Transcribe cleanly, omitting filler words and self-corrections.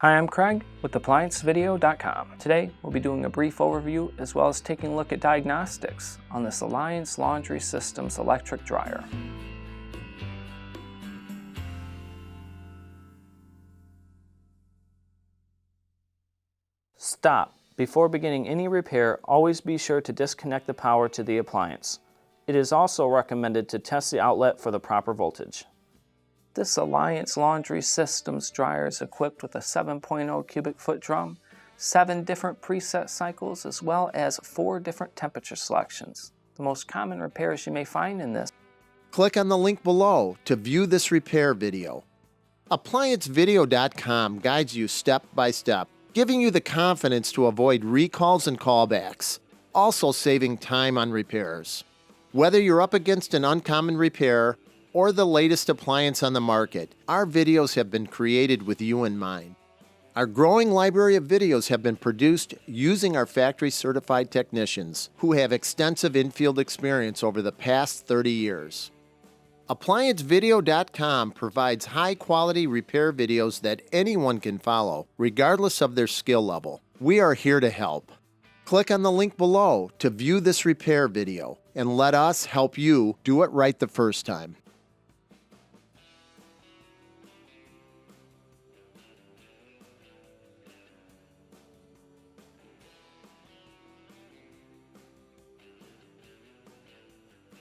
Hi, I'm Craig with ApplianceVideo.com. Today, we'll be doing a brief overview as well as taking a look at diagnostics on this Appliance Laundry Systems electric dryer. Stop. Before beginning any repair, always be sure to disconnect the power to the appliance. It is also recommended to test the outlet for the proper voltage. This Appliance Laundry Systems dryer is equipped with a 7.0 cubic foot drum, 7 different preset cycles, as well as 4 different temperature selections. The most common repairs you may find in this. Click on the link below to view this repair video. ApplianceVideo.com guides you step by step, giving you the confidence to avoid recalls and callbacks, also saving time on repairs. Whether you're up against an uncommon repair or the latest appliance on the market, our videos have been created with you in mind. Our growing library of videos have been produced using our factory-certified technicians who have extensive infield experience over the past 30 years. ApplianceVideo.com provides high-quality repair videos that anyone can follow, regardless of their skill level. We are here to help. Click on the link below to view this repair video and let us help you do it right the first time.